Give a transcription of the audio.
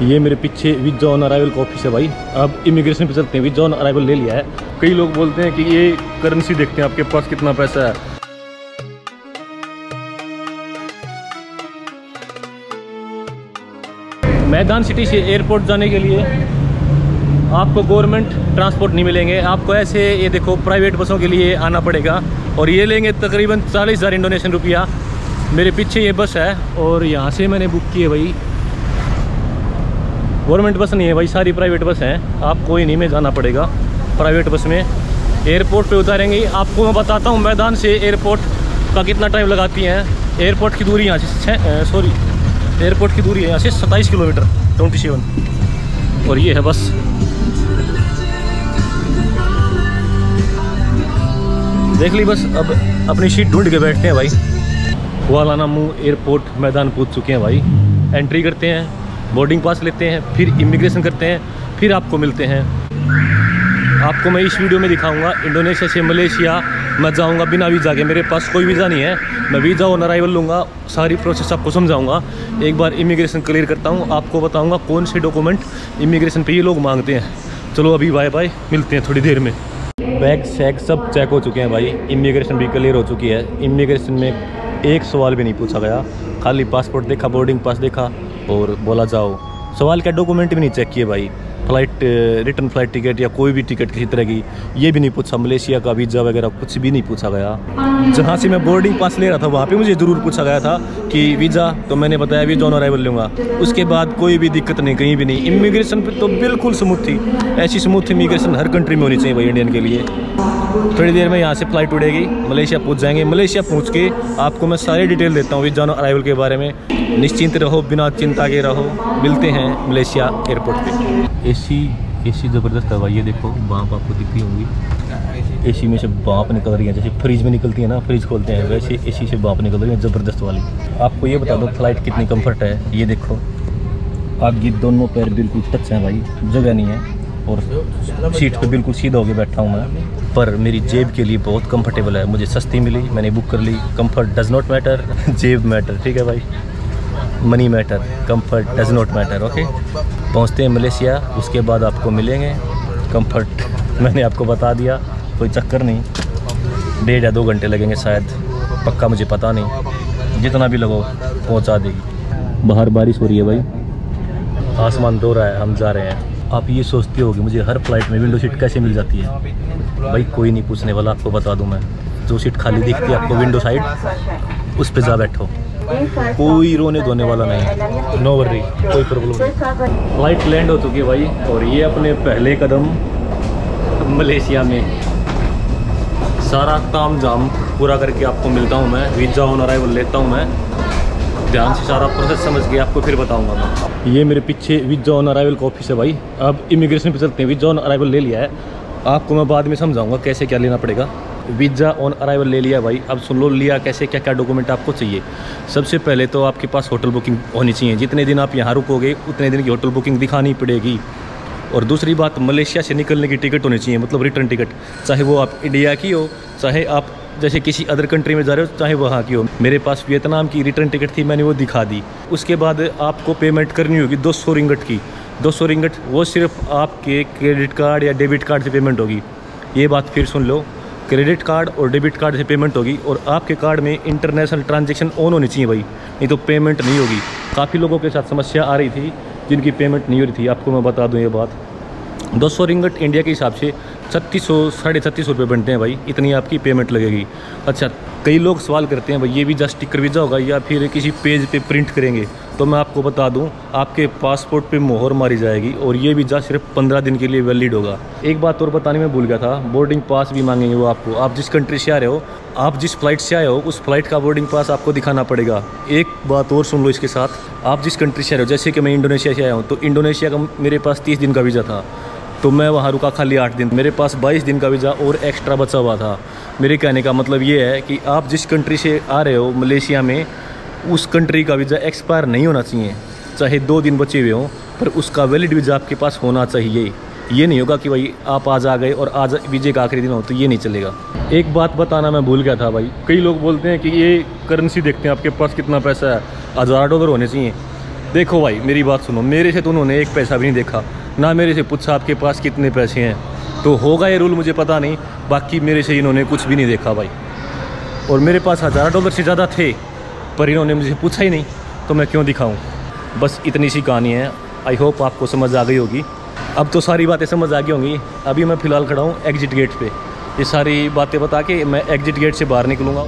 ये मेरे पीछे वीजा ऑन अराइवल का ऑफिस है भाई। अब इमिग्रेशन पे चलते हैं। वीजा ऑन अराइवल ले लिया है। कई लोग बोलते हैं कि ये करेंसी देखते हैं आपके पास कितना पैसा है। मैदान सिटी से एयरपोर्ट जाने के लिए आपको गवर्नमेंट ट्रांसपोर्ट नहीं मिलेंगे, आपको ऐसे ये देखो प्राइवेट बसों के लिए आना पड़ेगा और ये लेंगे तकरीबन 40,000 इंडोनेशियन रुपया। मेरे पीछे ये बस है और यहाँ से मैंने बुक की है भाई। गवर्नमेंट बस नहीं है भाई, सारी प्राइवेट बस हैं। आपको इन्हीं में जाना पड़ेगा, प्राइवेट बस में। एयरपोर्ट पे उतारेंगे। आपको मैं बताता हूँ मैदान से एयरपोर्ट का कितना टाइम लगाती हैं। एयरपोर्ट की दूरी यहाँ से एयरपोर्ट की दूरी है यहाँ से 27 किलोमीटर 27। और ये है बस। देख ली बस। अब अपनी सीट ढूंढ के बैठते हैं भाई। कुआलालम्पू एयरपोर्ट मैदान पहुँच चुके हैं भाई। एंट्री करते हैं, बोर्डिंग पास लेते हैं, फिर इमिग्रेशन करते हैं, फिर आपको मिलते हैं। आपको मैं इस वीडियो में दिखाऊंगा इंडोनेशिया से मलेशिया मैं जाऊंगा बिना वीज़ा के। मेरे पास कोई वीज़ा नहीं है, मैं वीज़ा ऑन अराइवल लूँगा। सारी प्रोसेस आपको समझाऊंगा। एक बार इमिग्रेशन क्लियर करता हूँ, आपको बताऊँगा कौन से डॉक्यूमेंट इमिग्रेशन पे ये लोग मांगते हैं। चलो अभी बाय बाय, मिलते हैं थोड़ी देर में। बैग शैग सब चेक हो चुके हैं भाई। इमिग्रेशन भी क्लियर हो चुकी है। इमिग्रेशन में एक सवाल भी नहीं पूछा गया, खाली पासपोर्ट देखा, बोर्डिंग पास देखा और बोला जाओ। सवाल का डॉक्यूमेंट भी नहीं चेक किए भाई। फ्लाइट रिटर्न फ्लाइट टिकट या कोई भी टिकट किसी तरह की ये भी नहीं पूछा। मलेशिया का वीज़ा वगैरह कुछ भी नहीं पूछा गया। जहाँ से मैं बोर्डिंग पास ले रहा था वहाँ पे मुझे ज़रूर पूछा गया था कि वीज़ा, तो मैंने बताया वीज़ा ऑन अराइवल लूँगा। उसके बाद कोई भी दिक्कत नहीं, कहीं भी नहीं। इमिग्रेशन पे तो बिल्कुल स्मूथ थी। ऐसी स्मूथ इमिग्रेशन हर कंट्री में होनी चाहिए भाई इंडियन के लिए। थोड़ी देर में यहाँ से फ़्लाइट उड़ेगी, मलेशिया पहुँच जाएंगे। मलेशिया पहुँच के आपको मैं सारी डिटेल देता हूँ वीज़ा ऑन अराइवल के बारे में। निश्चिंत रहो, बिना चिंता के रहो। मिलते हैं मलेशिया एयरपोर्ट पे। एसी ज़बरदस्त है भाई। ये देखो भाप आपको दिखती होंगी। एसी में से भाप निकल रही है, जैसे फ्रिज में निकलती है ना, फ्रिज खोलते हैं वैसे एसी से भाप निकल रही है, ज़बरदस्त वाली। आपको ये बता दो फ्लाइट कितनी कंफर्ट है। ये देखो आप ये दोनों पैर बिल्कुल टच हैं भाई, जगह नहीं है। और सीट पे बिल्कुल सीधा होके बैठा हूँ मैं, पर मेरी जेब के लिए बहुत कंफर्टेबल है। मुझे सस्ती मिली, मैंने बुक कर ली। कंफर्ट डज नॉट मैटर, जेब मैटर। ठीक है भाई, money matter, comfort does not matter. Okay, पहुंचते हैं मलेशिया, उसके बाद आपको मिलेंगे। कंफर्ट मैंने आपको बता दिया, कोई चक्कर नहीं। 1.5 या 2 घंटे लगेंगे शायद, पक्का मुझे पता नहीं। जितना भी लगो पहुंचा देगी। बाहर बारिश हो रही है भाई, आसमान धो रहा है, हम जा रहे हैं। आप ये सोचते होगे मुझे हर फ्लाइट में विंडो सीट कैसे मिल जाती है। भाई कोई नहीं पूछने वाला, आपको बता दूँ मैं। जो सीट खाली दिखती है आपको विंडो साइड, उस पर जा बैठो। कोई रोने धोने वाला नहीं, नो वरी, कोई प्रॉब्लम नहीं। फ्लाइट लैंड हो चुकी है भाई और ये अपने पहले कदम मलेशिया में। सारा काम जाम पूरा करके आपको मिलता हूँ मैं। वीज़ा ऑन अराइवल लेता हूँ मैं। ध्यान से सारा प्रोसेस समझ के आपको फिर बताऊँगा मैं। ये मेरे पीछे वीज़ा ऑन अराइवल का ऑफिस है भाई। अब इमिग्रेशन पे चलते हैं। वीज़ा ऑन अराइवल ले लिया है, आपको मैं बाद में समझाऊँगा कैसे क्या लेना पड़ेगा। वीज़ा ऑन अराइवल ले लिया भाई। अब सुन लो लिया कैसे, क्या क्या डॉक्यूमेंट आपको चाहिए। सबसे पहले तो आपके पास होटल बुकिंग होनी चाहिए। जितने दिन आप यहाँ रुकोगे उतने दिन की होटल बुकिंग दिखानी पड़ेगी। और दूसरी बात, मलेशिया से निकलने की टिकट होनी चाहिए, मतलब रिटर्न टिकट। चाहे वो आप इंडिया की हो, चाहे आप जैसे किसी अदर कंट्री में जा रहे हो, चाहे वहाँ की हो। मेरे पास वियतनाम की रिटर्न टिकट थी, मैंने वो दिखा दी। उसके बाद आपको पेमेंट करनी होगी 200 रिंगट की। 200 रिंगट वो सिर्फ आपके क्रेडिट कार्ड या डेबिट कार्ड से पेमेंट होगी। ये बात फिर सुन लो, क्रेडिट कार्ड और डेबिट कार्ड से पेमेंट होगी। और आपके कार्ड में इंटरनेशनल ट्रांजैक्शन ऑन होनी चाहिए भाई, नहीं तो पेमेंट नहीं होगी। काफ़ी लोगों के साथ समस्या आ रही थी जिनकी पेमेंट नहीं हो रही थी। आपको मैं बता दूं ये बात। 200 रिंगट इंडिया के हिसाब से 3600 साढ़े 3600 रुपये बनते हैं भाई, इतनी आपकी पेमेंट लगेगी। अच्छा, कई लोग सवाल करते हैं भाई ये वीज़ा स्टिकर वीज़ा होगा या फिर किसी पेज पे प्रिंट करेंगे। तो मैं आपको बता दूं, आपके पासपोर्ट पे मोहर मारी जाएगी और ये वीज़ा सिर्फ 15 दिन के लिए वैलिड होगा। एक बात और बताने में भूल गया था, बोर्डिंग पास भी मांगेंगे वो आपको। आप जिस कंट्री से आ रहे हो, आप जिस फ्लाइट से आए हो, उस फ्लाइट का बोर्डिंग पास आपको दिखाना पड़ेगा। एक बात और सुन लो इसके साथ, आप जिस कंट्री से आ रहे हो, जैसे कि मैं इंडोनेशिया से आया हूँ, तो इंडोनेशिया का मेरे पास 30 दिन का वीज़ा था, तो मैं वहाँ रुका खाली 8 दिन। मेरे पास 22 दिन का वीज़ा और एक्स्ट्रा बचा हुआ था। मेरे कहने का मतलब ये है कि आप जिस कंट्री से आ रहे हो मलेशिया में, उस कंट्री का वीज़ा एक्सपायर नहीं होना चाहिए। चाहे 2 दिन बचे हुए हों, पर उसका वैलिड वीज़ा आपके पास होना चाहिए। ये नहीं होगा कि भाई आप आज आ गए और आज वीज़े का आखिरी दिन हो, तो ये नहीं चलेगा। एक बात बताना मैं भूल गया था भाई, कई लोग बोलते हैं कि ये करेंसी देखते हैं आपके पास कितना पैसा है, $1000 होने चाहिए। देखो भाई मेरी बात सुनो, मेरे से तो उन्होंने एक पैसा भी नहीं देखा, ना मेरे से पूछा आपके पास कितने पैसे हैं। तो होगा ये रूल मुझे पता नहीं, बाकी मेरे से इन्होंने कुछ भी नहीं देखा भाई। और मेरे पास $1000 से ज़्यादा थे, पर इन्होंने मुझे पूछा ही नहीं, तो मैं क्यों दिखाऊं। बस इतनी सी कहानी है। आई होप आपको समझ आ गई होगी। अब तो सारी बातें समझ आ गई होंगी। अभी मैं फ़िलहाल खड़ा हूँ एग्जिट गेट पे। ये सारी बातें बता के मैं एग्जिट गेट से बाहर निकलूँगा।